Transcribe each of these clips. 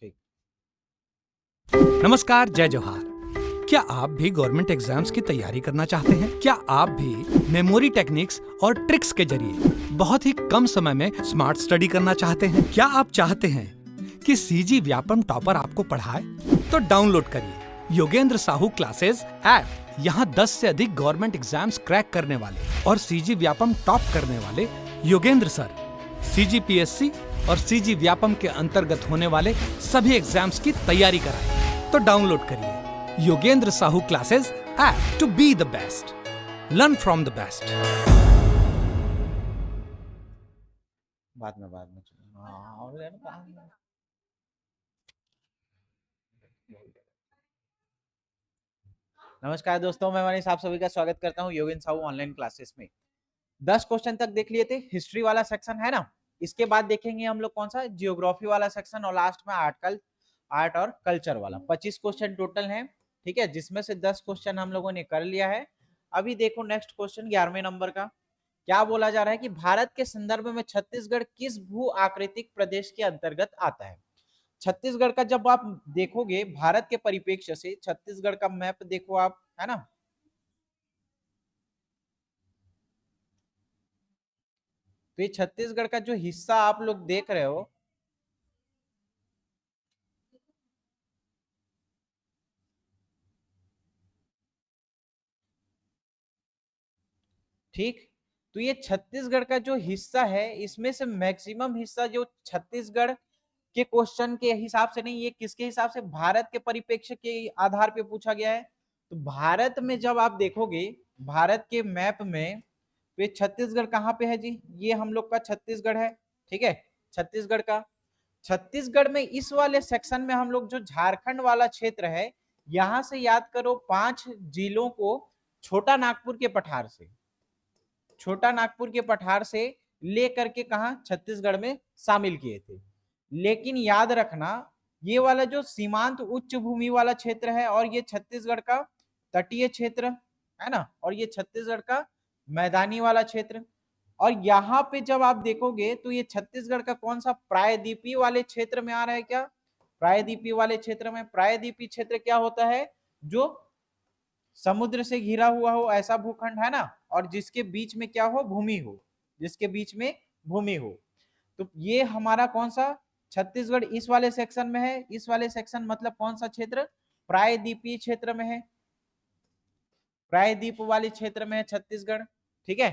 ठीक। नमस्कार, जय जोहार। क्या आप भी गवर्नमेंट एग्जाम्स की तैयारी करना चाहते हैं? क्या आप भी मेमोरी टेक्निक्स और ट्रिक्स के जरिए बहुत ही कम समय में स्मार्ट स्टडी करना चाहते हैं? क्या आप चाहते हैं कि सीजी व्यापम टॉपर आपको पढ़ाए? तो डाउनलोड करिए योगेंद्र साहू क्लासेस ऐप। यहाँ 10 से अधिक गवर्नमेंट एग्जाम्स क्रैक करने वाले और सीजी व्यापम टॉप करने वाले योगेंद्र सर सीजीपीएससी और सीजी व्यापम के अंतर्गत होने वाले सभी एग्जाम्स की तैयारी कराएं। तो डाउनलोड करिए Yogendra Sahu classes app to be the best, learn from the best. बाद में और नमस्कार दोस्तों, मैं मनीष आप सभी का स्वागत करता हूं योगेंद्र साहू ऑनलाइन क्लासेस में। 10 क्वेश्चन तक देख लिए थे, हिस्ट्री वाला सेक्शन है ना। इसके बाद देखेंगे हम लोग कौन सा, जियोग्राफी वाला सेक्शन, और लास्ट में आर्ट और कल्चर वाला। 25 क्वेश्चन टोटल है, ठीक है, जिसमें से 10 क्वेश्चन हम लोगों ने कर लिया है। अभी देखो नेक्स्ट क्वेश्चन 11वें नंबर का क्या बोला जा रहा है कि भारत के संदर्भ में छत्तीसगढ़ किस भू आकृतिक प्रदेश के अंतर्गत आता है। छत्तीसगढ़ का जब आप देखोगे भारत के परिप्रेक्ष्य से, छत्तीसगढ़ का मैप देखो आप, है ना। तो ये छत्तीसगढ़ का जो हिस्सा आप लोग देख रहे हो, ठीक, तो ये छत्तीसगढ़ का जो हिस्सा है, इसमें से मैक्सिमम हिस्सा जो छत्तीसगढ़ के क्वेश्चन के हिसाब से नहीं, ये किसके हिसाब से, भारत के परिप्रेक्ष्य के आधार पे पूछा गया है। तो भारत में जब आप देखोगे भारत के मैप में, तो ये छत्तीसगढ़ कहाँ पे है जी, ये हम लोग का छत्तीसगढ़ है, ठीक है, छत्तीसगढ़ का। छत्तीसगढ़ में इस वाले सेक्शन में हम लोग जो झारखंड वाला क्षेत्र है, यहां से याद करो 5 जिलों को छोटा नागपुर के पठार से, छोटा नागपुर के पठार से लेकर के कहा छत्तीसगढ़ में शामिल किए थे। लेकिन याद रखना ये वाला जो सीमांत उच्च भूमि वाला क्षेत्र है, और ये छत्तीसगढ़ का तटीय क्षेत्र है ना, और ये छत्तीसगढ़ का मैदानी वाला क्षेत्र। और यहाँ पे जब आप देखोगे तो ये छत्तीसगढ़ का कौन सा प्रायद्वीपीय वाले क्षेत्र में आ रहा है क्या, प्रायद्वीपीय वाले क्षेत्र में। प्रायद्वीपीय क्षेत्र क्या होता है, जो समुद्र से घिरा हुआ हो ऐसा भूखंड है ना, और जिसके बीच में क्या हो, भूमि हो, जिसके बीच में भूमि हो। तो ये हमारा कौन सा, छत्तीसगढ़ इस वाले सेक्शन में है। इस वाले सेक्शन मतलब कौन सा क्षेत्र, प्रायद्वीपीय क्षेत्र में है, प्रायद्वीप वाले क्षेत्र में है छत्तीसगढ़, ठीक है।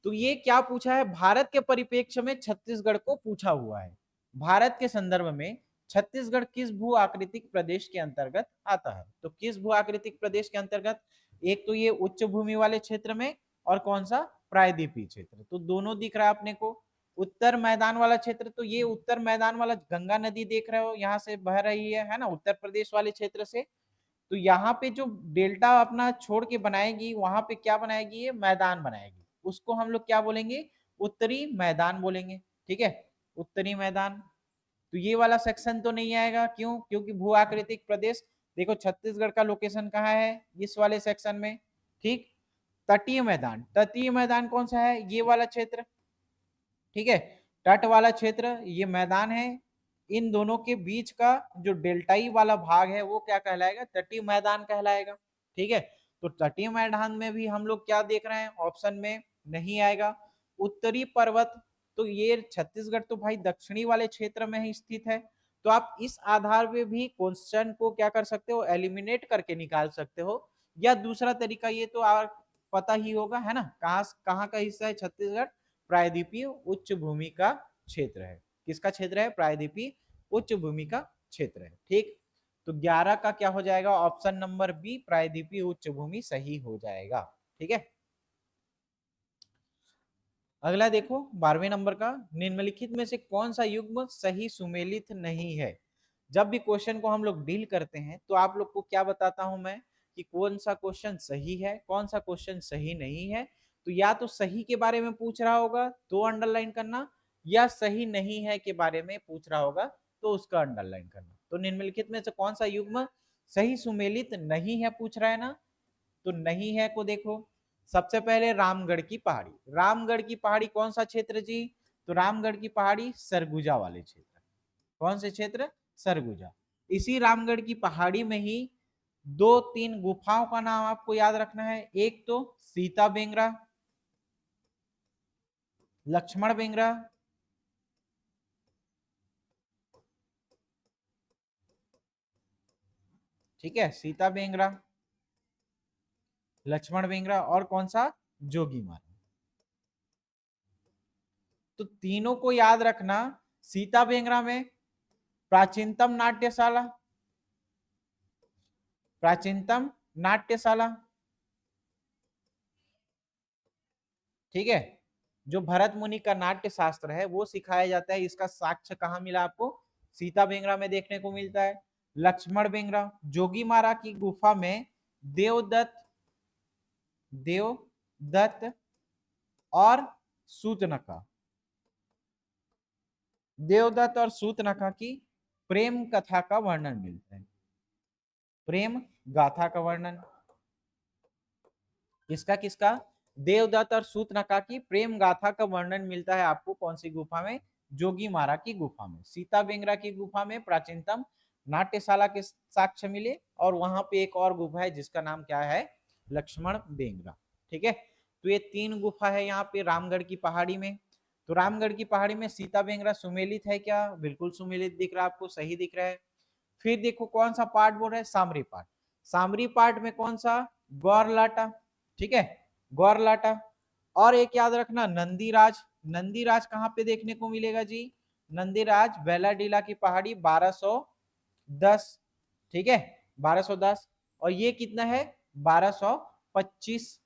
तो ये क्या पूछा है, भारत के परिप्रेक्ष्य में छत्तीसगढ़ को पूछा हुआ है। भारत के संदर्भ में छत्तीसगढ़ किस भू आकृतिक प्रदेश के अंतर्गत आता है। तो किस भू आकृतिक प्रदेश के अंतर्गत, एक तो ये उच्च भूमि वाले क्षेत्र में, और कौन सा, प्रायद्वीपीय क्षेत्र। तो दोनों दिख रहा है अपने को। उत्तर मैदान वाला क्षेत्र, तो ये उत्तर मैदान वाला गंगा नदी देख रहे हो, यहाँ से बह रही है ना, उत्तर प्रदेश वाले क्षेत्र से। तो यहाँ पे जो डेल्टा अपना छोड़ के बनाएगी, वहां पे क्या बनाएगी, ये मैदान बनाएगी, उसको हम लोग क्या बोलेंगे, उत्तरी मैदान बोलेंगे, ठीक है, उत्तरी मैदान। तो ये वाला सेक्शन तो नहीं आएगा, क्यों, क्योंकि भू आकृतिक प्रदेश, देखो छत्तीसगढ़ का लोकेशन कहाँ है, इस वाले सेक्शन में, ठीक। तटीय मैदान, तटीय मैदान कौन सा है, ये वाला क्षेत्र, ठीक है, तट वाला क्षेत्र ये मैदान है। इन दोनों के बीच का जो डेल्टाई वाला भाग है वो क्या कहलाएगा, तटीय मैदान कहलाएगा, ठीक है। तो तटीय मैदान में भी हम लोग क्या देख रहे हैं, ऑप्शन में नहीं आएगा। उत्तरी पर्वत, तो ये छत्तीसगढ़ तो भाई दक्षिणी वाले क्षेत्र में ही स्थित है। तो आप इस आधार पे भी क्वेश्चन को क्या कर सकते हो, एलिमिनेट करके निकाल सकते हो। या दूसरा तरीका, ये तो आप पता ही होगा है ना, कहाँ कहाँ का हिस्सा है छत्तीसगढ़, प्रायद्वीपीय उच्च भूमि का क्षेत्र है। किसका क्षेत्र है, प्रायद्वीपीय उच्च भूमि का क्षेत्र है, ठीक। तो 11 का क्या हो जाएगा, ऑप्शन नंबर बी, प्रायद्वीपीय उच्च भूमि सही हो जाएगा, ठीक है। अगला देखो 12वें नंबर का, निम्नलिखित में से कौन सा युग्म सही सुमेलित नहीं है। जब भी क्वेश्चन को हम लोग डील करते हैं तो आप लोग को क्या बताता हूं मैं, कि कौन सा क्वेश्चन सही है, कौन सा क्वेश्चन सही नहीं है। तो या तो सही के बारे में पूछ रहा होगा तो अंडरलाइन करना, या सही नहीं है के बारे में पूछ रहा होगा तो उसका अंडरलाइन करना। तो निम्नलिखित में से कौन सा युग्म सही सुमेलित नहीं है पूछ रहा है ना। तो नहीं है को देखो, सबसे पहले रामगढ़ की पहाड़ी, रामगढ़ की पहाड़ी कौन सा क्षेत्र जी, तो रामगढ़ की पहाड़ी सरगुजा वाले क्षेत्र, कौन से क्षेत्र, सरगुजा। इसी रामगढ़ की पहाड़ी में ही दो तीन गुफाओं का नाम आपको याद रखना है। एक तो सीता बेंगरा, लक्ष्मण बेंगरा, ठीक है, सीता बेंगरा, लक्ष्मण बेंगरा और कौन सा, जोगीमारा। तो तीनों को याद रखना। सीता बेंगरा में प्राचीनतम नाट्यशाला, प्राचीनतम नाट्यशाला, ठीक है, जो भरत मुनि का नाट्य शास्त्र है वो सिखाया जाता है। इसका साक्ष्य कहाँ मिला आपको, सीता बेंगरा में देखने को मिलता है। लक्ष्मण बेंगरा, जोगीमारा की गुफा में देवदत्त, देवदत्त और सूतनका, देवदत्त और सूतनका की प्रेम कथा का वर्णन मिलता है। प्रेम गाथा का वर्णन किसका किसका, देवदत्त और सूतनका की प्रेम गाथा का वर्णन मिलता है आपको कौन सी गुफा में, जोगीमारा की गुफा में। सीता बेंगरा की गुफा में प्राचीनतम नाट्यशाला के साक्ष्य मिले, और वहां पे एक और गुफा है जिसका नाम क्या है, लक्ष्मण बेंगरा। ठीक है, तो ये तीन गुफा है यहाँ पे रामगढ़ की पहाड़ी में। तो रामगढ़ की पहाड़ी में सीता बेंगरा सुमेलित है क्या, बिल्कुल सुमेलित दिख रहा है आपको, सही दिख रहा है। फिर देखो कौन सा पार्ट बोल रहा है, सामरी पार्ट। सामरी पार्ट में कौन सा, गौरलाटा, ठीक है, गौरलाटा। और एक याद रखना नंदीराज, नंदीराज कहाँ पे देखने को मिलेगा जी, नंदीराज बेलाडीला की पहाड़ी 1210, ठीक है 1210, और ये कितना है 1225,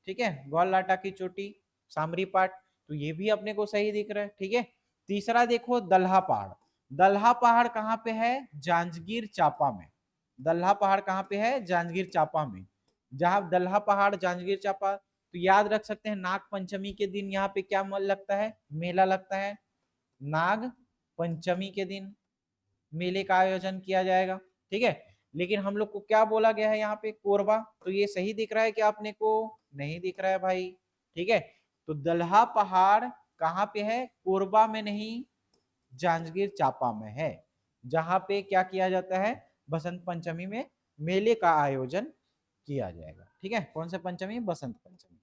ठीक है, गौरलाटा की चोटी, सामरी पाट, तो ये भी अपने को सही दिख रहा है। ठीक है, तीसरा देखो दल्हा पहाड़, दल्हा पहाड़ कहाँ पे है, जांजगीर चांपा में। दल्हा पहाड़ कहाँ पे है, जांजगीर चांपा में। जहां दल्हा पहाड़ जांजगीर चांपा, तो याद रख सकते हैं नाग पंचमी के दिन यहाँ पे क्या लगता है, मेला लगता है। नाग पंचमी के दिन मेले का आयोजन किया जाएगा। ठीक है, लेकिन हम लोग को क्या बोला गया है यहाँ पे, कोरबा, तो ये सही दिख रहा है क्या आपने को, नहीं दिख रहा है भाई। ठीक है, तो दल्हा पहाड़ कहाँ पे है, कोरबा में नहीं, जांजगीर चांपा में है, जहां पे क्या किया जाता है, बसंत पंचमी में मेले का आयोजन किया जाएगा। ठीक है, कौन से पंचमी, बसंत पंचमी।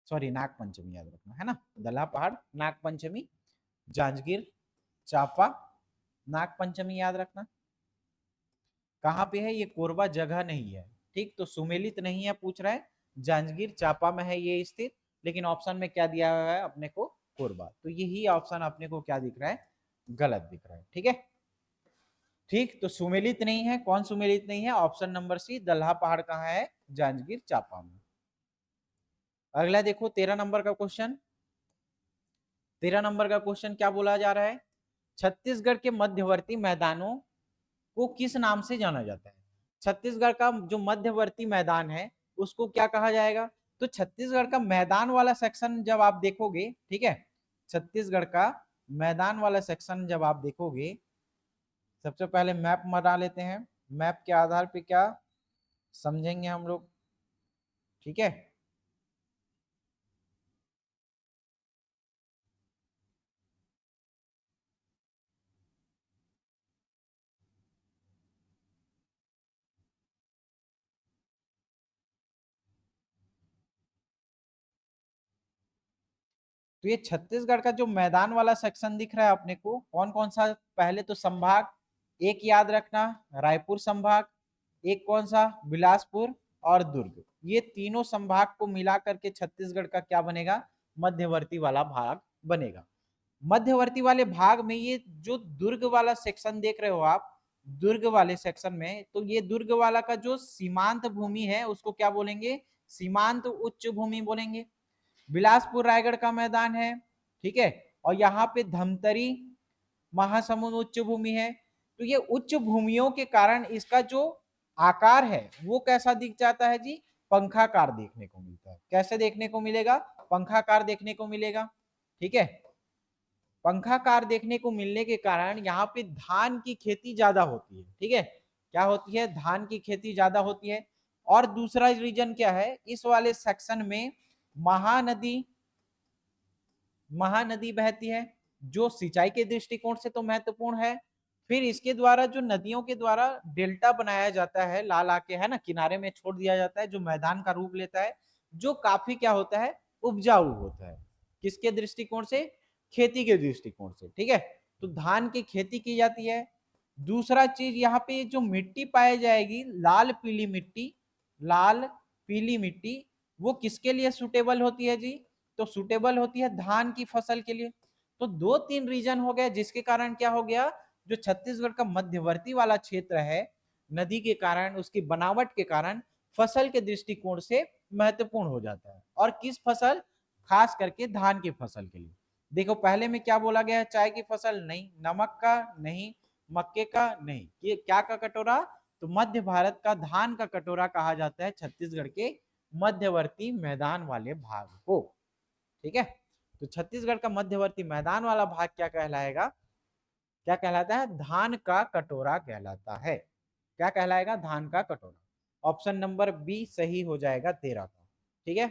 सॉरी, नाग पंचमी याद रखना है ना, दल्हा पहाड़ नाग पंचमी, जांजगीर चांपा नाग पंचमी याद रखना। कहाँ पे है ये, कोरबा जगह नहीं है, ठीक, तो सुमेलित नहीं है पूछ रहा है, जांजगीर चांपा में है ये स्थित, लेकिन ऑप्शन में क्या दिया हुआ है अपने को, कोरबा, तो यही ऑप्शन अपने को क्या दिख रहा है, गलत दिख रहा है। ठीक है, ठीक, तो सुमेलित नहीं है, कौन सुमेलित नहीं है, ऑप्शन नंबर सी, दल्हा पहाड़ कहाँ है, जांजगीर चांपा में। अगला देखो 13 नंबर का क्वेश्चन, 13 नंबर का क्वेश्चन क्या बोला जा रहा है, छत्तीसगढ़ के मध्यवर्ती मैदानों को किस नाम से जाना जाता है। छत्तीसगढ़ का जो मध्यवर्ती मैदान है उसको क्या कहा जाएगा, तो छत्तीसगढ़ का मैदान वाला सेक्शन जब आप देखोगे, ठीक है, छत्तीसगढ़ का मैदान वाला सेक्शन जब आप देखोगे, सबसे पहले मैप बना लेते हैं, मैप के आधार पे क्या समझेंगे हम लोग। ठीक है, तो ये छत्तीसगढ़ का जो मैदान वाला सेक्शन दिख रहा है अपने को, कौन कौन सा, पहले तो संभाग, एक याद रखना रायपुर संभाग, एक कौन सा, बिलासपुर और दुर्ग, ये तीनों संभाग को मिला करके छत्तीसगढ़ का क्या बनेगा, मध्यवर्ती वाला भाग बनेगा। मध्यवर्ती वाले भाग में ये जो दुर्ग वाला सेक्शन देख रहे हो आप, दुर्ग वाले सेक्शन में, तो ये दुर्ग वाला का जो सीमांत भूमि है उसको क्या बोलेंगे, सीमांत उच्च भूमि बोलेंगे। बिलासपुर रायगढ़ का मैदान है, ठीक है, और यहाँ पे धमतरी महासमुंद उच्च भूमि है। तो ये उच्च भूमियों के कारण इसका जो आकार है वो कैसा दिख जाता है जी, पंखाकार देखने को मिलता है। कैसे देखने को मिलेगा, पंखाकार देखने को मिलेगा। ठीक है, पंखाकार देखने को मिलने के कारण यहाँ पे धान की खेती ज्यादा होती है। ठीक है, क्या होती है, धान की खेती ज्यादा होती है, और दूसरा रीजन क्या है, इस वाले सेक्शन में महानदी महानदी बहती है, जो सिंचाई के दृष्टिकोण से तो महत्वपूर्ण है। फिर इसके द्वारा जो नदियों के द्वारा डेल्टा बनाया जाता है, लाल आके है ना किनारे में छोड़ दिया जाता है, जो मैदान का रूप लेता है, जो काफी क्या होता है, उपजाऊ होता है। किसके दृष्टिकोण से, खेती के दृष्टिकोण से, ठीक है। तो धान की खेती की जाती है। दूसरा चीज यहाँ पे जो मिट्टी पाई जाएगी, लाल पीली मिट्टी, लाल पीली मिट्टी, वो किसके लिए सुटेबल होती है जी, तो सुटेबल होती है धान की फसल के लिए। तो दो तीन रीजन हो गए जिसके कारण क्या हो गया, जो छत्तीसगढ़ का मध्यवर्ती वाला क्षेत्र है, नदी के कारण, उसकी बनावट के कारण फसल के दृष्टिकोण से महत्वपूर्ण हो जाता है। और किस फसल, खास करके धान की फसल के लिए। देखो पहले में क्या बोला गया है, चाय की फसल नहीं, नमक का नहीं, मक्के का नहीं, ये क्या का कटोरा, तो मध्य भारत का धान का कटोरा कहा जाता है छत्तीसगढ़ के मध्यवर्ती मैदान वाले भाग को, ठीक है। तो छत्तीसगढ़ का मध्यवर्ती मैदान वाला भाग क्या कहलाएगा, क्या कहलाता है, धान का कटोरा कहलाता है। क्या कहलाएगा, धान का कटोरा। ऑप्शन नंबर बी सही हो जाएगा 13 का, ठीक है।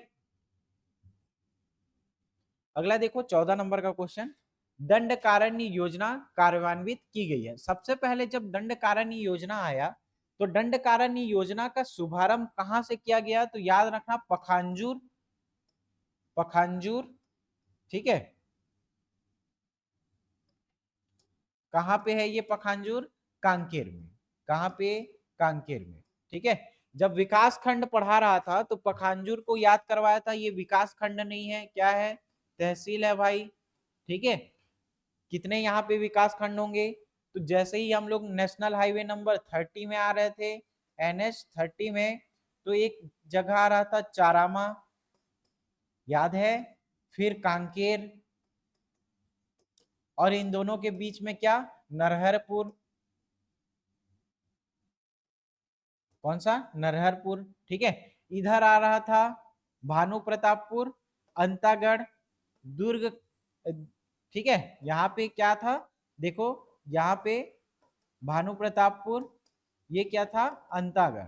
अगला देखो 14 नंबर का क्वेश्चन, दंडकारण्य योजना कार्यान्वित की गई है। सबसे पहले जब दंडकारण्य योजना आया, तो दंडकारण्य योजना का शुभारंभ कहां से किया गया, तो याद रखना पखांजूर, पखांजूर, ठीक है। कहां पे है ये पखांजूर, कांकेर में। कहां पे, कांकेर में, ठीक है। जब विकास खंड पढ़ा रहा था तो पखांजूर को याद करवाया था, ये विकास खंड नहीं है, क्या है, तहसील है भाई, ठीक है। कितने यहाँ पे विकास खंड होंगे, तो जैसे ही हम लोग नेशनल हाईवे नंबर 30 में आ रहे थे, NH 30 में, तो एक जगह आ रहा था चारामा, याद है, फिर कांकेर, और इन दोनों के बीच में क्या, नरहरपुर, कौन सा, नरहरपुर, ठीक है। इधर आ रहा था भानु प्रतापपुर, अंतागढ़, दुर्ग, ठीक है। यहाँ पे क्या था, देखो यहाँ पे भानु प्रतापपुर, ये क्या था, अंतागढ़,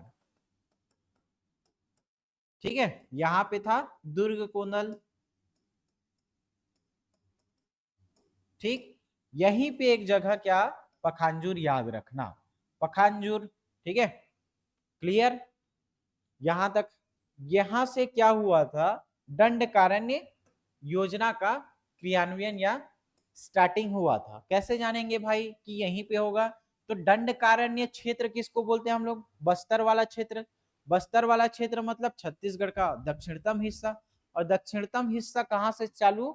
ठीक है। यहाँ पे था दुर्ग कोंदल, ठीक। यहीं पे एक जगह क्या, पखांजूर, याद रखना पखांजूर, ठीक है। क्लियर, यहां तक। यहां से क्या हुआ था, दंडकारण्य योजना का क्रियान्वयन या स्टार्टिंग हुआ था। कैसे जानेंगे भाई कि यहीं पे होगा, तो दंडकारण्य क्षेत्र किसको बोलते हैं हम लोग, बस्तर वाला क्षेत्र। बस्तर वाला क्षेत्र मतलब छत्तीसगढ़ का दक्षिणतम हिस्सा, और दक्षिणतम हिस्सा कहां से चालू,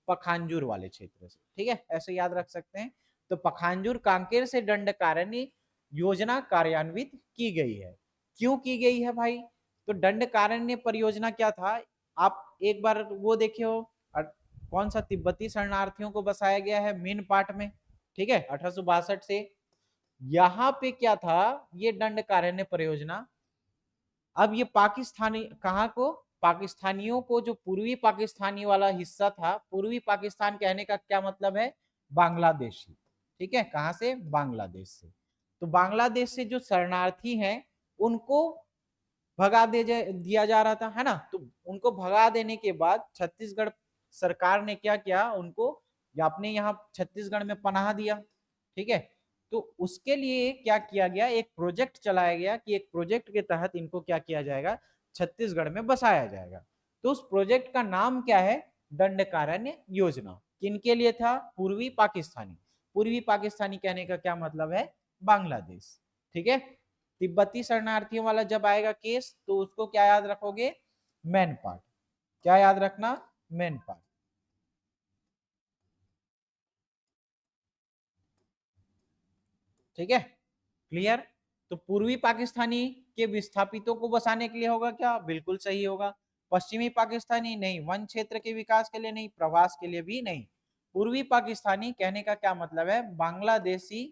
पखांजूर वाले क्षेत्र से, ठीक है, ऐसे याद रख सकते हैं। तो पखांजूर कांकेर से दंडकारण्य योजना कार्यान्वित की गई है। क्यों की गई है भाई, तो दंडकारण्य परियोजना क्या था, आप एक बार वो देखे हो, कौन सा, तिब्बती शरणार्थियों को बसाया गया है मेन पार्ट में, ठीक है, 1862 से। यहाँ पे क्या था, ये दंडकारण्य परियोजना, अब ये पाकिस्तानी कहाँ को, पाकिस्तानियों को, जो पूर्वी पाकिस्तानी वाला हिस्सा था, पूर्वी पाकिस्तान कहने का क्या मतलब है, बांग्लादेशी, ठीक है, कहां से, बांग्लादेश से। तो बांग्लादेश से जो शरणार्थी हैं उनको भगा दिया जा रहा था, है ना। तो उनको भगा देने के बाद छत्तीसगढ़ सरकार ने क्या किया, उनको अपने यहाँ छत्तीसगढ़ में पनाह दिया, ठीक है। तो उसके लिए क्या किया गया, एक प्रोजेक्ट चलाया गया कि एक प्रोजेक्ट के तहत इनको क्या किया जाएगा, छत्तीसगढ़ में बसाया जाएगा। तो उस प्रोजेक्ट का नाम क्या है, दंडकारण्य योजना। किनके लिए था, पूर्वी पाकिस्तानी। पूर्वी पाकिस्तानी कहने का क्या मतलब है, बांग्लादेश, ठीक है। तिब्बती शरणार्थियों वाला जब आएगा केस, तो उसको क्या याद रखोगे, मेन पार्ट, क्या याद रखना, मेन पार्ट, ठीक है। क्लियर, तो पूर्वी पाकिस्तानी के विस्थापितों को बसाने के लिए होगा क्या, बिल्कुल सही होगा। पश्चिमी पाकिस्तानी नहीं, वन क्षेत्र के विकास के लिए नहीं, प्रवास के लिए भी नहीं। पूर्वी पाकिस्तानी कहने का क्या मतलब है, बांग्लादेशी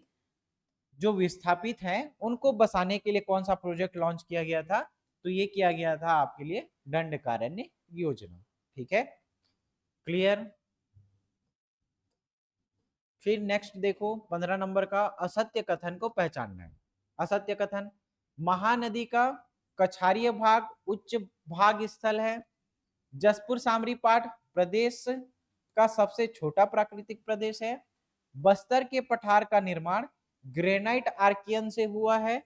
जो विस्थापित हैं उनको बसाने के लिए कौन सा प्रोजेक्ट लॉन्च किया गया था, तो ये किया गया था आपके लिए दंडकारण्य योजना, ठीक है। क्लियर, फिर नेक्स्ट देखो 15 नंबर का, असत्य कथन को पहचानना है। असत्य कथन, महानदी का कछारीय भाग उच्च भाग स्थल है। जसपुर सामरी पाठ प्रदेश का सबसे छोटा प्राकृतिक प्रदेश है। बस्तर के पठार का निर्माण ग्रेनाइट आर्कियन से हुआ है,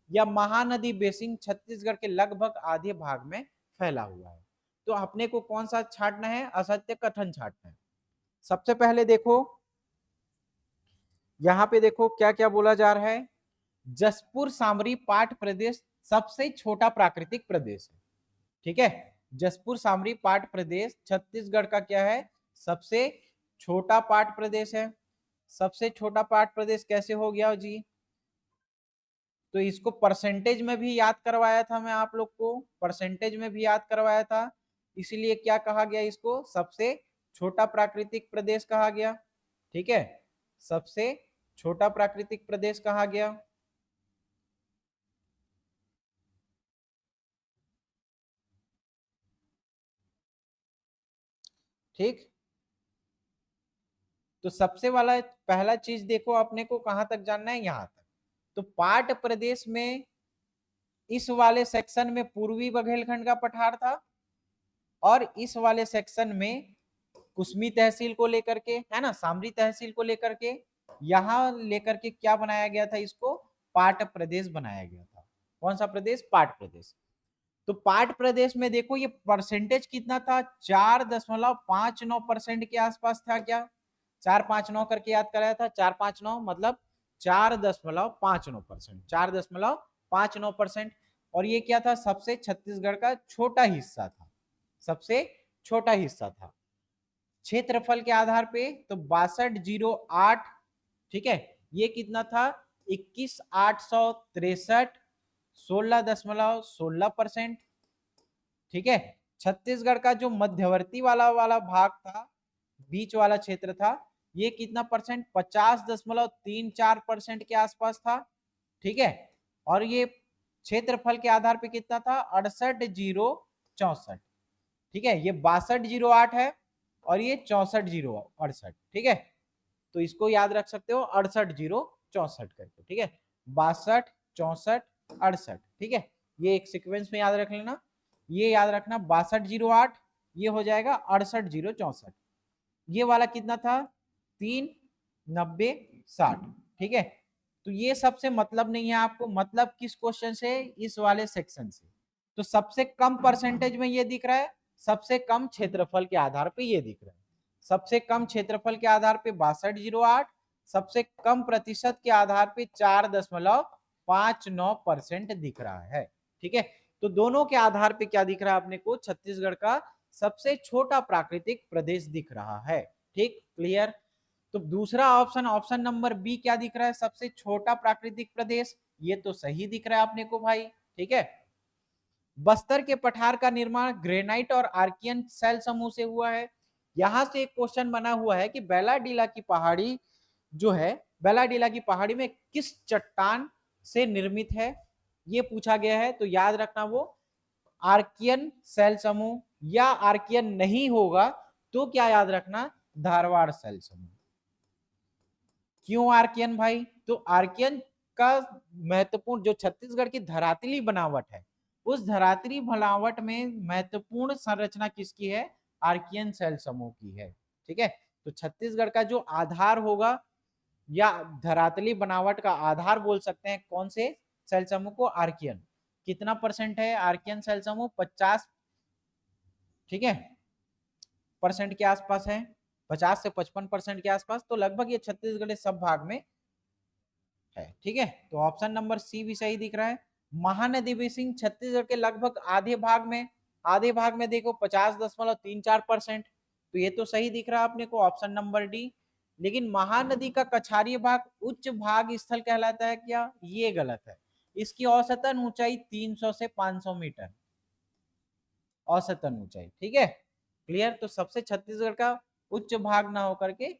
या महानदी बेसिन छत्तीसगढ़ के लगभग आधे भाग में फैला हुआ है। तो अपने को कौन सा छांटना है, असत्य कथन छांटना है। सबसे पहले देखो यहां पे देखो क्या क्या बोला जा रहा है। जसपुर सामरी पाठ प्रदेश सबसे छोटा प्राकृतिक प्रदेश है, ठीक है। जसपुर सामरी पाठ प्रदेश छत्तीसगढ़ का क्या है, सबसे छोटा पाठ प्रदेश है। सबसे छोटा पाठ प्रदेश कैसे हो गया जी, तो इसको परसेंटेज में भी याद करवाया था मैं आप लोग को, परसेंटेज में भी याद करवाया था, इसीलिए क्या कहा गया, इसको सबसे छोटा प्राकृतिक प्रदेश कहा गया, ठीक है। सबसे छोटा प्राकृतिक प्रदेश कहा गया। ठीक, तो सबसे वाला पहला चीज देखो अपने को कहां तक जानना है, यहां तक। तो पाट प्रदेश में इस वाले सेक्शन में पूर्वी बघेलखंड का पठार था, और इस वाले सेक्शन में कुसमी तहसील को लेकर के, है ना, सामरी तहसील को लेकर के, यहां लेकर के क्या बनाया गया था, इसको पाट प्रदेश बनाया गया था। कौन सा प्रदेश, पाट प्रदेश। तो पाट प्रदेश में देखो ये परसेंटेज कितना था, 4.59% के आसपास था क्या, 459 करके याद कराया था, 459 मतलब 4.59%, 4.59%। और ये क्या था, सबसे छत्तीसगढ़ का छोटा हिस्सा था, सबसे छोटा हिस्सा था क्षेत्रफल के आधार पे। तो 6208, ठीक है, ये कितना था, 21,863, 16.16%, ठीक है। छत्तीसगढ़ का जो मध्यवर्ती वाला भाग था, बीच वाला क्षेत्र था, ये कितना परसेंट, 50.34% के आसपास था, ठीक है। और ये क्षेत्रफल के आधार पे कितना था, 68,064, ठीक है। ये 6208 है और ये 64,068, ठीक है। तो इसको याद रख सकते हो 68,064 करके, ठीक है, 62, 64, 68, ठीक है। ये एक सीक्वेंस में याद रख लेना, ये याद रखना 6208, ये हो जाएगा 68,064। ये वाला कितना था, 39060, ठीक है। तो ये सबसे मतलब नहीं है आपको, मतलब किस क्वेश्चन से, इस वाले सेक्शन से। तो सबसे कम परसेंटेज में ये दिख रहा है, सबसे कम क्षेत्रफल के आधार पे ये दिख रहा है, सबसे कम क्षेत्रफल के आधार पे 6208, सबसे कम प्रतिशत के आधार पे 4.59% दिख रहा है, ठीक है। तो दोनों के आधार पे क्या दिख रहा है अपने को, छत्तीसगढ़ का सबसे छोटा प्राकृतिक प्रदेश दिख रहा है, ठीक, क्लियर। तो दूसरा ऑप्शन, ऑप्शन नंबर बी क्या दिख रहा है, सबसे छोटा प्राकृतिक प्रदेश, ये तो सही दिख रहा है अपने को भाई, ठीक है। बस्तर के पठार का निर्माण ग्रेनाइट और आर्कियन सेल समूह से हुआ है। यहां से एक क्वेश्चन बना हुआ है कि बेलाडीला की पहाड़ी जो है, बेलाडीला की पहाड़ी में किस चट्टान से निर्मित है, ये पूछा गया है। तो याद रखना वो आर्कियन सेल समूह, या आर्कियन नहीं होगा तो क्या याद रखना, धारवाड़ सेल समूह। क्यों आर्कियन भाई, तो आर्कियन का महत्वपूर्ण जो छत्तीसगढ़ की धरातली बनावट है, उस धरातली बनावट में महत्वपूर्ण संरचना किसकी है, आर्कियन सेल समूह की है, ठीक है। तो छत्तीसगढ़ का जो आधार होगा, या धरातली बनावट का आधार बोल सकते हैं कौन से सेल समूह को, आर्कियन। कितना परसेंट है आर्कियन सेल समूह, 50, ठीक है, परसेंट के आसपास है, 50 से 55% के आसपास। तो लगभग ये छत्तीसगढ़ के सब भाग में है, ठीक है। तो ऑप्शन नंबर सी भी सही दिख रहा है। महानदी बेसिन छत्तीसगढ़ के लगभग आधे भाग में, आधे भाग में देखो 50.34%, तो ये तो सही दिख रहा है अपने को, ऑप्शन नंबर डी। लेकिन महानदी का कछारीय भाग उच्च भाग स्थल कहलाता है क्या, ये गलत है। इसकी औसतन ऊंचाई 300 से 500 मीटर, औसतन ऊंचाई, ठीक है, क्लियर। तो सबसे छत्तीसगढ़ का उच्च भाग ना होकर के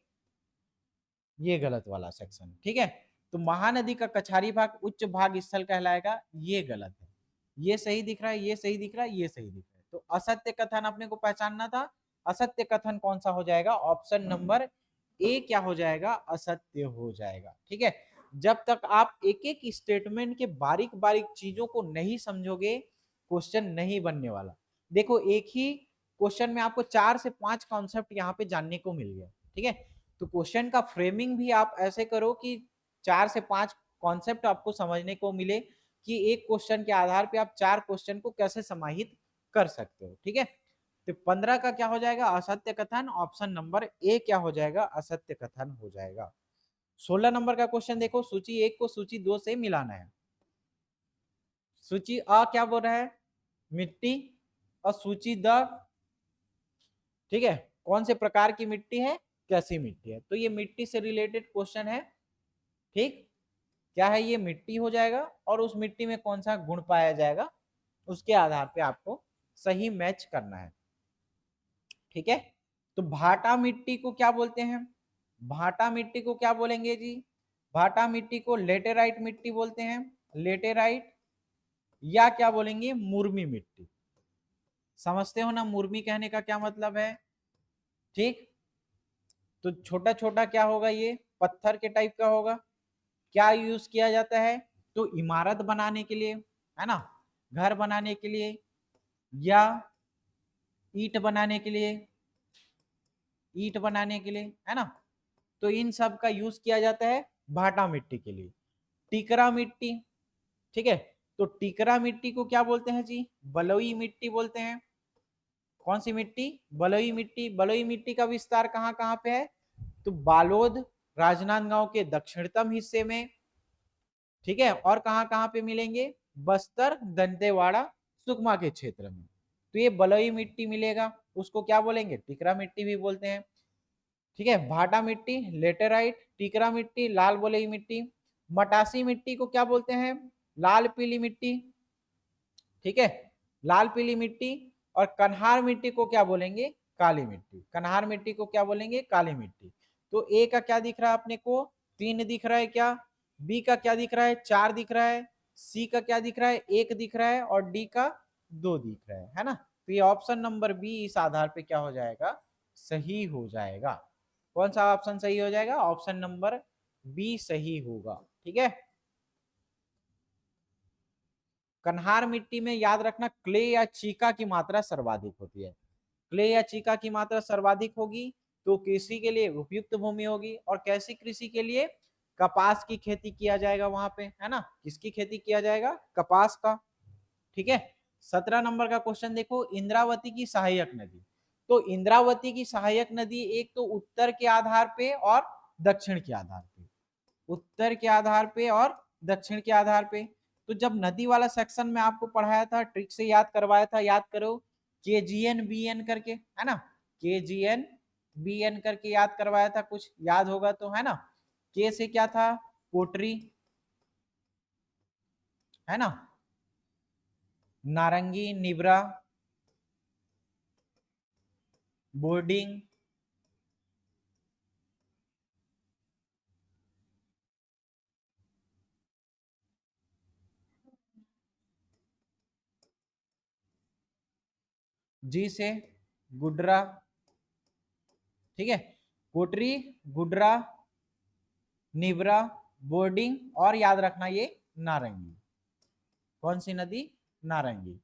ये गलत वाला सेक्शन, ठीक है। तो महानदी का कछारी भाग उच्च भाग स्थल कहलाएगा, ये गलत है। ये सही दिख रहा है, ये सही दिख रहा है, ये सही दिख रहा है। तो असत्य कथन अपने को पहचानना था। असत्य कथन कौन सा हो जाएगा, ऑप्शन नंबर ए क्या हो जाएगा, असत्य हो जाएगा, ठीक है। जब तक आप एक एक स्टेटमेंट के बारीक बारीक चीजों को नहीं समझोगे, क्वेश्चन नहीं बनने वाला। देखो एक ही क्वेश्चन में आपको 4 से 5 कॉन्सेप्ट यहाँ पे जानने को मिल गया, ठीक है। तो क्वेश्चन का फ्रेमिंग भी आप ऐसे करो कि 4 से 5 कॉन्सेप्ट आपको समझने को मिले कि एक क्वेश्चन के आधार पे आप 4 क्वेश्चन को कैसे समाहित कर सकते हो, ठीक है। तो 15 का क्या हो जाएगा, असत्य कथन। ऑप्शन नंबर ए क्या हो जाएगा, असत्य कथन हो जाएगा। 16 नंबर का क्वेश्चन देखो, सूची 1 को सूची 2 से मिलाना है। सूची अ क्या बोल रहा है, मिट्टी, और सूची द, ठीक है, कौन से प्रकार की मिट्टी है, कैसी मिट्टी है। तो ये मिट्टी से रिलेटेड क्वेश्चन है, ठीक। क्या है, ये मिट्टी हो जाएगा, और उस मिट्टी में कौन सा गुण पाया जाएगा, उसके आधार पे आपको सही मैच करना है, ठीक है। तो भाटा मिट्टी को क्या बोलते हैं, भाटा मिट्टी को क्या बोलेंगे जी, भाटा मिट्टी को लेटेराइट मिट्टी बोलते हैं, लेटेराइट, या क्या बोलेंगे, मुर्मी मिट्टी। समझते हो ना मुर्मी कहने का क्या मतलब है, ठीक। तो छोटा छोटा क्या होगा, ये पत्थर के टाइप का होगा। क्या यूज किया जाता है, तो इमारत बनाने के लिए, है ना, घर बनाने के लिए, या ईंट बनाने के लिए, ईंट बनाने के लिए, है ना। तो इन सब का यूज किया जाता है भाटा मिट्टी के लिए। टिकरा मिट्टी, ठीक है। तो टिकरा मिट्टी को क्या बोलते हैं जी, बलुई मिट्टी बोलते हैं। कौन सी मिट्टी, बलुई मिट्टी। बलुई मिट्टी का विस्तार कहाँ कहाँ पे है, तो बालोद, राजनांदगांव के दक्षिणतम हिस्से में, ठीक है। और कहाँ कहाँ पे मिलेंगे, बस्तर, दंतेवाड़ा, सुकमा के क्षेत्र में। तो ये बलुई मिट्टी मिलेगा, उसको क्या बोलेंगे, टिकरा मिट्टी भी बोलते हैं, ठीक है। भाटा मिट्टी, लेटेराइट, टिकरा मिट्टी, लाल बलुई मिट्टी। मटासी मिट्टी को क्या बोलते हैं, लाल पीली मिट्टी, ठीक है, लाल पीली मिट्टी। और कन्हार मिट्टी को क्या बोलेंगे, काली मिट्टी। कन्हार मिट्टी को क्या बोलेंगे, काली मिट्टी। तो ए का क्या दिख रहा है अपने को, 3 दिख रहा है क्या, बी का क्या दिख रहा है, 4 दिख रहा है, सी का क्या दिख रहा है, 1 दिख रहा है, और डी का 2 दिख रहा है ना। तो ये ऑप्शन नंबर बी इस आधार पे क्या हो जाएगा, सही हो जाएगा। कौन सा ऑप्शन सही हो जाएगा, ऑप्शन नंबर बी सही होगा, ठीक है। कन्हार मिट्टी में याद रखना क्ले या चीका की मात्रा सर्वाधिक होती है। क्ले या चीका की मात्रा सर्वाधिक होगी तो कृषि के लिए उपयुक्त भूमि होगी। और कैसी कृषि के लिए, कपास की खेती किया जाएगा वहां पे, है ना। किसकी खेती किया जाएगा, कपास का, ठीक है। 17 नंबर का क्वेश्चन देखो, इंद्रावती की सहायक नदी। तो इंद्रावती की सहायक नदी एक तो उत्तर के आधार पे और दक्षिण के आधार पे, उत्तर के आधार पे और दक्षिण के आधार पे। तो जब नदी वाला सेक्शन में आपको पढ़ाया था, ट्रिक से याद करवाया था, याद करो, के जी एन बी एन करके, है ना, के जी एन बी एन करके याद करवाया था, कुछ याद होगा तो, है ना। के से क्या था, पोटरी, है ना, नारंगी, निब्रा, बोर्डिंग, जी से गुड्रा, ठीक है। कोटरी, गुड्रा, निब्रा, बोर्डिंग, और याद रखना ये नारंगी। कौन सी नदी, नारंगी।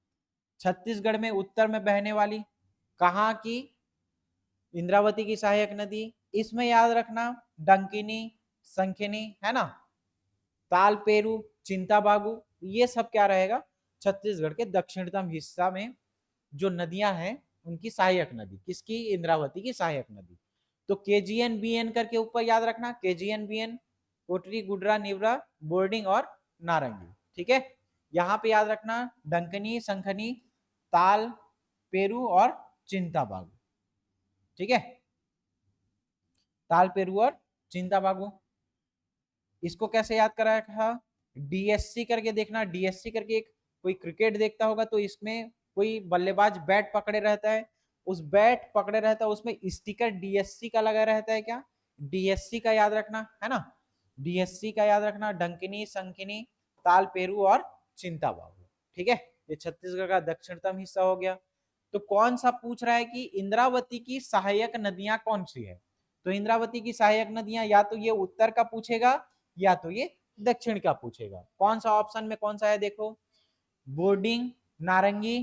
छत्तीसगढ़ में उत्तर में बहने वाली, कहाँ की, इंद्रावती की सहायक नदी। इसमें याद रखना डंकिनी, संखिनी, है ना, तालपेरू, चिंताबागु, ये सब क्या रहेगा, छत्तीसगढ़ के दक्षिणतम हिस्सा में जो नदियां हैं उनकी सहायक नदी, किसकी, इंद्रावती की सहायक नदी। तो केजीएन बीएन करके ऊपर याद रखना, केजीएन बीएन, कोटरी, गुड्रा, निवरा, बोर्डिंग और नारंगी, ठीक है। यहाँ पे याद रखना डंकनी, संखनी, ताल पेरू और चिंताबागु, ठीक है, ताल पेरू और चिंताबागु। इसको कैसे याद कराया था, डीएससी करके देखना, डीएससी करके एक कोई क्रिकेट देखता होगा तो इसमें कोई बल्लेबाज बैट पकड़े रहता है, उस बैट पकड़े रहता है उसमें स्टिकर डीएससी का लगा रहता है, क्या, डीएससी का याद रखना, है ना, डीएससी का याद रखना, डंकिनी, संकिनी, ताल पेरू और चिंताबागु, ठीक है। ये छत्तीसगढ़ का दक्षिणतम हिस्सा हो गया। तो कौन सा पूछ रहा है कि इंद्रावती की सहायक नदियां कौन सी है, तो इंद्रावती की सहायक नदियां या तो ये उत्तर का पूछेगा या तो ये दक्षिण का पूछेगा। कौन सा ऑप्शन में कौन सा है देखो, बोर्डिंग, नारंगी,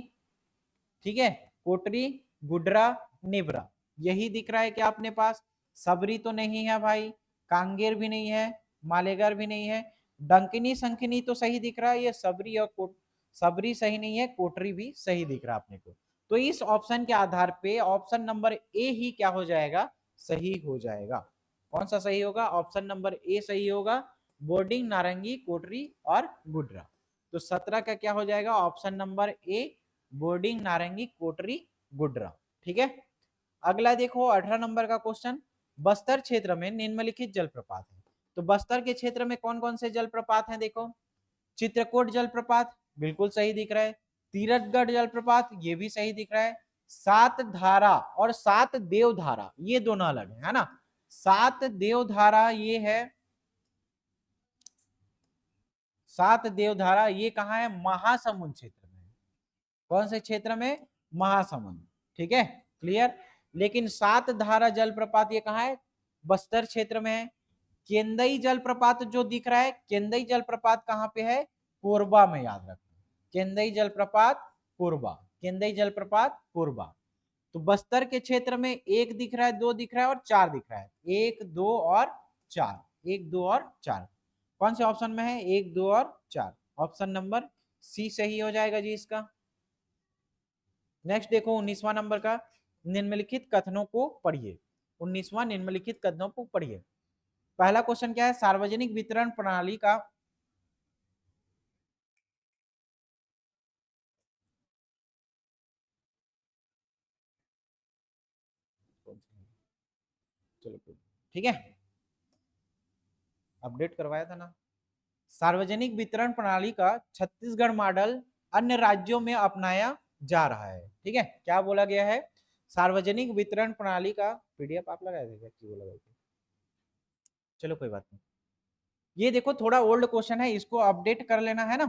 ठीक है, कोटरी, गुडरा, निबरा, यही दिख रहा है क्या अपने पास? सबरी तो नहीं है भाई, कांगेर भी नहीं है, मालेगार भी नहीं है, डंकिनी संकिनी तो सही दिख रहा है, ये सबरी और सबरी सही नहीं है, कोटरी भी सही दिख रहा है अपने को। तो इस ऑप्शन के आधार पे ऑप्शन नंबर ए ही क्या हो जाएगा? सही हो जाएगा। कौन सा सही होगा? ऑप्शन नंबर ए सही होगा, बोर्डिंग, नारंगी, कोटरी और गुडरा। तो 17 का क्या हो जाएगा? ऑप्शन नंबर ए, बोर्डिंग, नारंगी, कोटरी, गुडरा। ठीक है, अगला देखो 18 नंबर का क्वेश्चन। बस्तर क्षेत्र में निम्नलिखित जलप्रपात है। तो बस्तर के क्षेत्र में कौन कौन से जलप्रपात हैं? देखो, चित्रकूट जलप्रपात बिल्कुल सही दिख रहा है, तीरथगढ़ जलप्रपात ये भी सही दिख रहा है, सात धारा और सात देवधारा ये दोनों अलग है ना। सात देवधारा ये है, सात देवधारा ये कहाँ है? महासमुंद क्षेत्र में। कौन से क्षेत्र में? महासमुंद। ठीक है, क्लियर। लेकिन सात धारा जलप्रपात ये कहाँ है? बस्तर क्षेत्र में है। केंदई जलप्रपात जो दिख रहा है, केंदई जलप्रपात कहाँ पे है? कोरबा में, याद रखना, केंदई जलप्रपात कोरबा, केंदई जलप्रपात कोरबा। तो बस्तर के क्षेत्र में एक दिख रहा है, दो दिख रहा है और चार दिख रहा है, एक, दो और चार, एक, दो और चार। कौन से ऑप्शन में है? एक, दो और चार। ऑप्शन नंबर सी सही हो जाएगा जी इसका। नेक्स्ट देखो 19वां नंबर का, निम्नलिखित कथनों को पढ़िए। 19वां निम्नलिखित कथनों को पढ़िए। पहला क्वेश्चन क्या है? सार्वजनिक वितरण प्रणाली का चलो ठीक है, अपडेट करवाया था ना। सार्वजनिक वितरण प्रणाली का छत्तीसगढ़ मॉडल अन्य राज्यों में अपनाया जा रहा है। ठीक है, क्या बोला गया है? सार्वजनिक वितरण प्रणाली का पीडीएफ आप लगाए थे क्या? बोला गया? चलो कोई बात नहीं। ये देखो थोड़ा ओल्ड क्वेश्चन है, इसको अपडेट कर लेना है ना,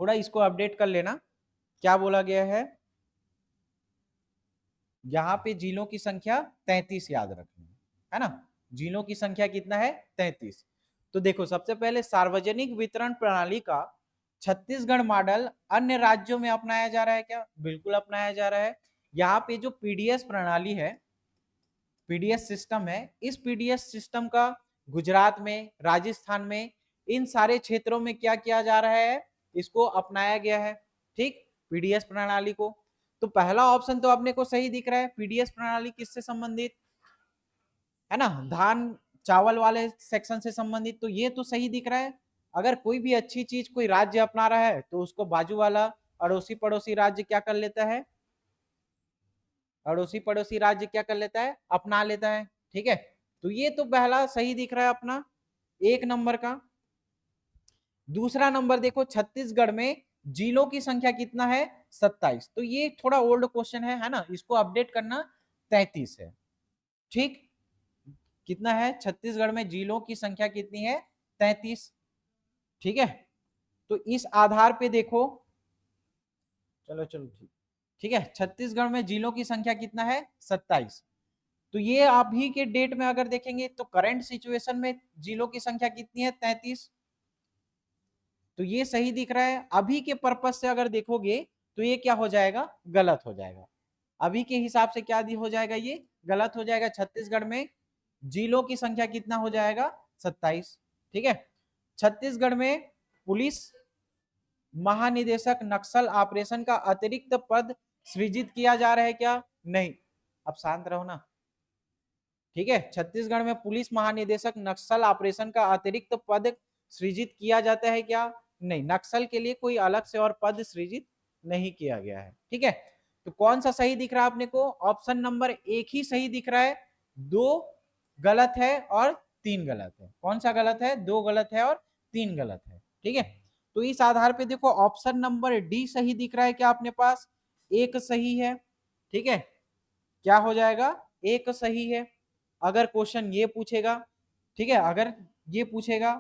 थोड़ा इसको अपडेट कर लेना। क्या बोला गया है? यहाँ पे जिलों की संख्या 33 याद रखना है ना। जिलों की संख्या कितना है? 33। तो देखो सबसे पहले सार्वजनिक वितरण प्रणाली का छत्तीसगढ़ मॉडल अन्य राज्यों में अपनाया जा रहा है क्या? बिल्कुल अपनाया जा रहा है। यहाँ पे जो पीडीएस प्रणाली है, पीडीएस सिस्टम है, इस पीडीएस सिस्टम का गुजरात में, राजस्थान में, इन सारे क्षेत्रों में क्या किया जा रहा है? इसको अपनाया गया है। ठीक, पीडीएस प्रणाली को। तो पहला ऑप्शन तो अपने को सही दिख रहा है, पीडीएस प्रणाली किससे संबंधित है ना? धान चावल वाले सेक्शन से संबंधित, तो ये तो सही दिख रहा है। अगर कोई भी अच्छी चीज कोई राज्य अपना रहा है तो उसको बाजू वाला अड़ोसी पड़ोसी राज्य क्या कर लेता है? अड़ोसी पड़ोसी राज्य क्या कर लेता है? अपना लेता है। ठीक है, तो ये तो पहला सही दिख रहा है अपना, एक नंबर का। दूसरा नंबर देखो, छत्तीसगढ़ में जिलों की संख्या कितना है? 27। तो ये थोड़ा ओल्ड क्वेश्चन है ना, इसको अपडेट करना। 33 है। ठीक, कितना है? छत्तीसगढ़ में जिलों की संख्या कितनी है? 33। ठीक है, तो इस आधार पे देखो, चलो चलो ठीक, ठीक है, छत्तीसगढ़ में जिलों की संख्या कितना है? 27। तो ये अभी के डेट में अगर देखेंगे तो करंट सिचुएशन में जिलों की संख्या कितनी है? 33। तो ये सही दिख रहा है। अभी के पर्पज से अगर देखोगे तो ये क्या हो जाएगा? गलत हो जाएगा। अभी के हिसाब से क्या हो जाएगा? ये गलत हो जाएगा। छत्तीसगढ़ में जिलों की संख्या कितना हो जाएगा? 27। ठीक है, छत्तीसगढ़ में पुलिस महानिदेशक नक्सल ऑपरेशन का अतिरिक्त पद सृजित किया जा रहा है क्या? नहीं। अब शांत रहो ना। ठीक है, छत्तीसगढ़ में पुलिस महानिदेशक नक्सल ऑपरेशन का अतिरिक्त पद सृजित किया जाता है क्या? नहीं, नक्सल के लिए कोई अलग से और पद सृजित नहीं किया गया है। ठीक है, तो कौन सा सही दिख रहा है अपने को? ऑप्शन नंबर एक ही सही दिख रहा है, दो गलत है और तीन गलत है। कौन सा गलत है? दो गलत है और तीन गलत है। ठीक है, तो इस आधार पे देखो ऑप्शन नंबर डी सही दिख रहा है क्या अपने पास? एक सही है। ठीक है, क्या हो जाएगा? एक सही है। अगर क्वेश्चन ये पूछेगा, ठीक है, अगर ये पूछेगा,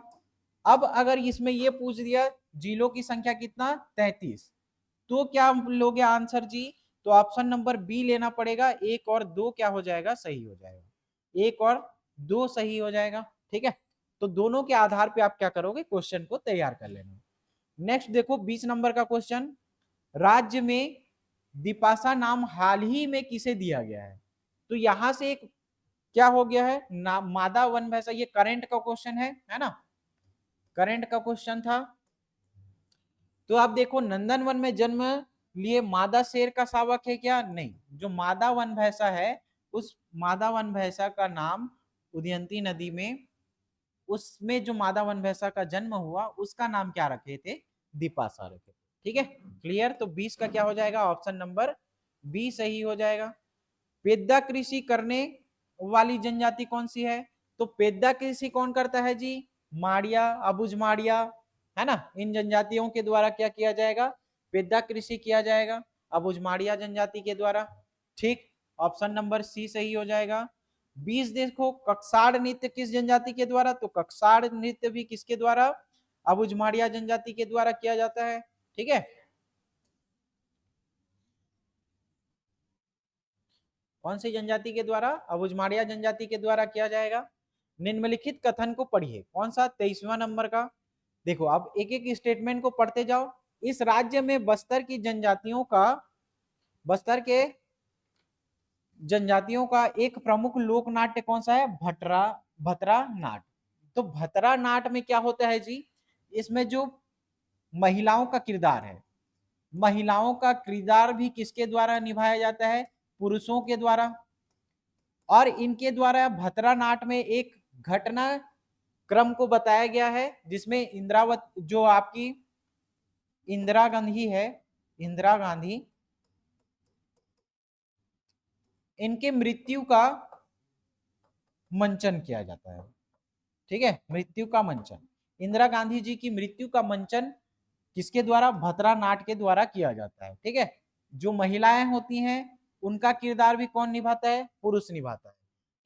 अब अगर इसमें ये पूछ दिया जिलों की संख्या कितना? 33, तो क्या लोगे आंसर जी? तो ऑप्शन नंबर बी लेना पड़ेगा। एक और दो क्या हो जाएगा? सही हो जाएगा, एक और दो सही हो जाएगा। ठीक है, तो दोनों के आधार पे आप क्या करोगे? क्वेश्चन को तैयार कर लेना। नेक्स्ट देखो 20 नंबर का क्वेश्चन, राज्य में दिपासा नाम हाल ही में किसे दिया गया है? तो यहां से एक क्या हो गया है ना, मादा वन भैंसा, ये करंट का क्वेश्चन है ना, करंट का क्वेश्चन था। तो आप देखो नंदनवन में जन्म लिए मादा शेर का शावक है क्या? नहीं। जो मादा वन भैंसा है, उस मादा वन भैंसा का नाम उदयंती नदी में, उसमें जो मादा वन भैंसा का जन्म हुआ उसका नाम क्या रखे थे? दीपासा रखे। ठीक है, क्लियर। तो 20 का क्या हो जाएगा? ऑप्शन नंबर बी सही हो जाएगा। पेद्दा कृषि करने वाली जनजाति कौन सी है? तो पेद्दा कृषि कौन करता है जी? माड़िया, अबुझ माड़िया, है ना। इन जनजातियों के द्वारा क्या किया जाएगा? पेद्दा कृषि किया जाएगा, अबुझ माड़िया जनजाति के द्वारा। ठीक, ऑप्शन नंबर सी सही हो जाएगा। 20 देखो, कक्साड़ नृत्य किस जनजाति के द्वारा? तो कक्साड़ नृत्य भी किसके द्वारा? अबुझ माड़िया जनजाति के द्वारा किया जाता है। ठीक है, कौन सी जनजाति के द्वारा? अबुझमाड़िया जनजाति के द्वारा किया जाएगा। निम्नलिखित कथन को पढ़िए। कौन सा? 23वां नंबर का। देखो अब एक एक स्टेटमेंट को पढ़ते जाओ। इस राज्य में बस्तर की जनजातियों का, बस्तर के जनजातियों का एक प्रमुख लोक नाट्य कौन सा है? भतरा नाट। तो भतरा नाट में क्या होता है जी? इसमें जो महिलाओं का किरदार है, महिलाओं का किरदार भी किसके द्वारा निभाया जाता है? पुरुषों के द्वारा। और इनके द्वारा भतरा नाट में एक घटना क्रम को बताया गया है, जिसमें इंद्रावती, जो आपकी इंदिरा गांधी है, इंदिरा गांधी, इनके मृत्यु का मंचन किया जाता है। ठीक है, मृत्यु का मंचन, इंदिरा गांधी जी की मृत्यु का मंचन किसके द्वारा? भतरा नाट के द्वारा किया जाता है। ठीक है, जो महिलाएं होती हैं उनका किरदार भी कौन निभाता है? पुरुष निभाता है।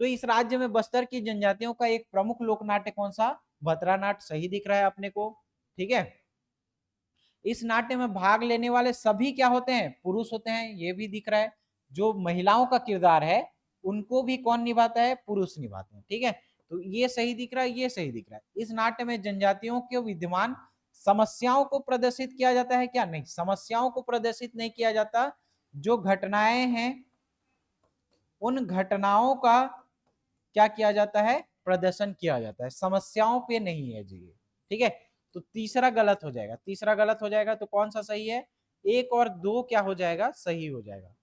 तो इस राज्य में बस्तर की जनजातियों का एक प्रमुख लोक नाट्य कौन सा? भतरा नाट सही दिख रहा है अपने को। ठीक है, इस नाट्य में भाग लेने वाले सभी क्या होते हैं? पुरुष होते हैं, ये भी दिख रहा है। जो महिलाओं का किरदार है उनको भी कौन निभाता है? पुरुष निभाते हैं। ठीक है, तो ये सही दिख रहा है, ये सही दिख रहा है। इस नाट्य में जनजातियों के विद्यमान समस्याओं को प्रदर्शित किया जाता है क्या? नहीं, समस्याओं को प्रदर्शित नहीं किया जाता। जो घटनाएं हैं उन घटनाओं का क्या किया जाता है? प्रदर्शन किया जाता है, समस्याओं पे नहीं है जी। ठीक है, तो तीसरा गलत हो जाएगा, तीसरा गलत हो जाएगा। तो कौन सा सही है? 1 और 2 क्या हो जाएगा? सही हो जाएगा।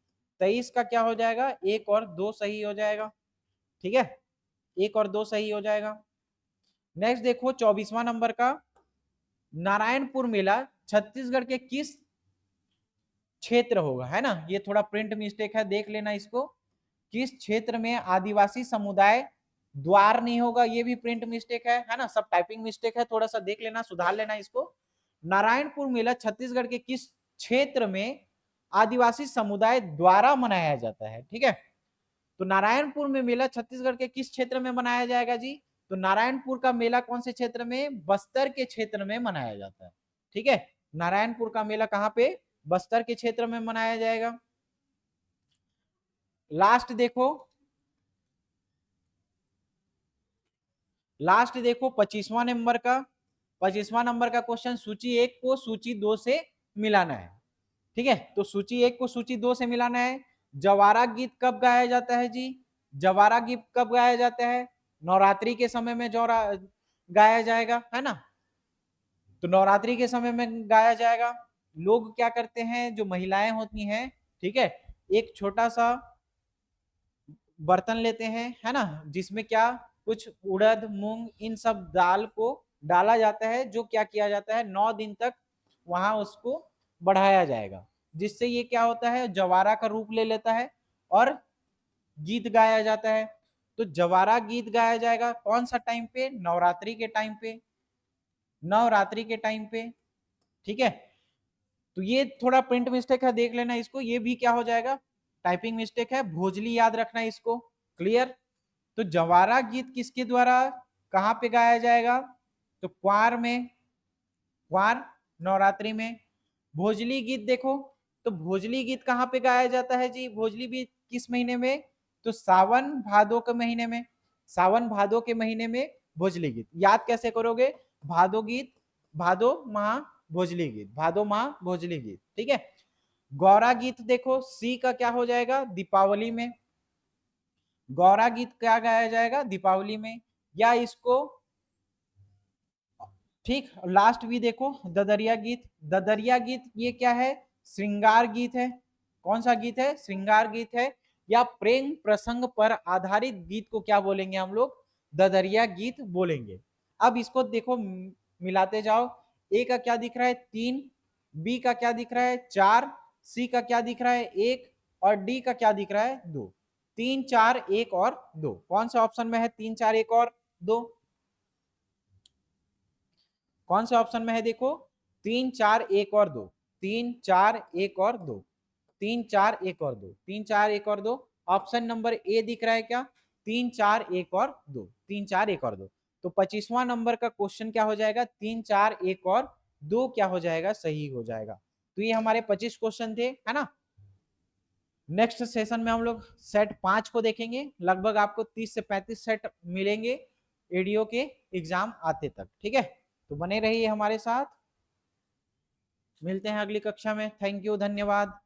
23 का क्या हो जाएगा? 1 और 2 सही हो जाएगा। ठीक है, 1 और 2 सही हो जाएगा। नेक्स्ट देखो 24वां नंबर का, नारायणपुर मेला छत्तीसगढ़ के किस क्षेत्र होगा? है ना, ये थोड़ा प्रिंट मिस्टेक है, देख लेना इसको। किस क्षेत्र में आदिवासी समुदाय द्वार नहीं होगा? ये भी प्रिंट मिस्टेक है ना, सब टाइपिंग मिस्टेक है, थोड़ा सा देख लेना, सुधार लेना इसको। नारायणपुर मेला छत्तीसगढ़ के किस क्षेत्र में आदिवासी समुदाय द्वारा मनाया जाता है? ठीक है, तो नारायणपुर में मेला छत्तीसगढ़ के किस क्षेत्र में मनाया जाएगा जी? तो नारायणपुर का मेला कौन से क्षेत्र में? बस्तर के क्षेत्र में मनाया जाता है। ठीक है, नारायणपुर का मेला कहां पे? बस्तर के क्षेत्र में मनाया जाएगा। लास्ट देखो, लास्ट देखो 25वां नंबर का, 25वां नंबर का क्वेश्चन, सूची 1 को सूची 2 से मिलाना है। ठीक है, तो सूची 1 को सूची 2 से मिलाना है। जवारा गीत कब गाया जाता है जी? जवारा गीत कब गाया जाता है? नवरात्रि के समय में जौरा गाया जाएगा, है ना। तो नवरात्रि के समय में गाया जाएगा। लोग क्या करते हैं, जो महिलाएं होती हैं, ठीक है, एक छोटा सा बर्तन लेते हैं, है ना, जिसमें क्या कुछ उड़द, मूंग, इन सब दाल को डाला जाता है, जो क्या किया जाता है 9 दिन तक वहां उसको बढ़ाया जाएगा, जिससे ये क्या होता है, जवारा का रूप ले लेता है और गीत गाया जाता है। तो जवारा गीत गाया जाएगा कौन सा टाइम पे? नवरात्रि के टाइम पे, नवरात्रि के टाइम पे। ठीक है, तो ये थोड़ा प्रिंट मिस्टेक है, देख लेना इसको, ये भी क्या हो जाएगा? टाइपिंग मिस्टेक है, भोजली याद रखना इसको। क्लियर। तो जवारा गीत किसके द्वारा कहां पे गाया जाएगा? तो क्वार में, क्वार नवरात्रि में। भोजली गीत देखो, तो भोजली गीत कहां पे गाया जाता है जी? भोजली गीत किस महीने में? तो सावन भादो के महीने में, सावन भादो के महीने में भोजली गीत। याद कैसे करोगे? भादो गीत, भादो माह भोजली गीत, भादो माह भोजली गीत। ठीक है, गौरा गीत देखो सी का क्या हो जाएगा, दीपावली में। गौरा गीत क्या गाया जाएगा, दीपावली में। या इसको ठीक, लास्ट भी देखो ददरिया गीत। ददरिया गीत ये क्या है, श्रृंगार गीत है। कौन सा गीत है, श्रृंगार गीत है। या प्रेम प्रसंग पर आधारित गीत को क्या बोलेंगे हम लोग, ददरिया गीत बोलेंगे। अब इसको देखो मिलाते जाओ, ए का क्या दिख रहा है 3, बी का क्या दिख रहा है 4, सी का क्या दिख रहा है 1 और डी का क्या दिख रहा है 2। 3 4 1 और 2, कौन सा ऑप्शन में है 3 4 1 और 2, कौन से ऑप्शन में है देखो, 3 4 1 और 2, 3 4 1 और 2, 3 4 1 और 2, 3 4 1 और 2। ऑप्शन नंबर ए दिख रहा है क्या, 3 4 1 और 2, 3 4 1 और 2। तो 25वां नंबर का क्वेश्चन क्या हो जाएगा, 3 4 1 और 2 क्या हो जाएगा, सही हो जाएगा। तो ये हमारे 25 क्वेश्चन थे, है ना। नेक्स्ट सेशन में हम लोग सेट 5 को देखेंगे। लगभग आपको 30 से 35 सेट मिलेंगे एडीओ के एग्जाम आते तक, ठीक है। तो बने रहिए हमारे साथ, मिलते हैं अगली कक्षा में। थैंक यू, धन्यवाद।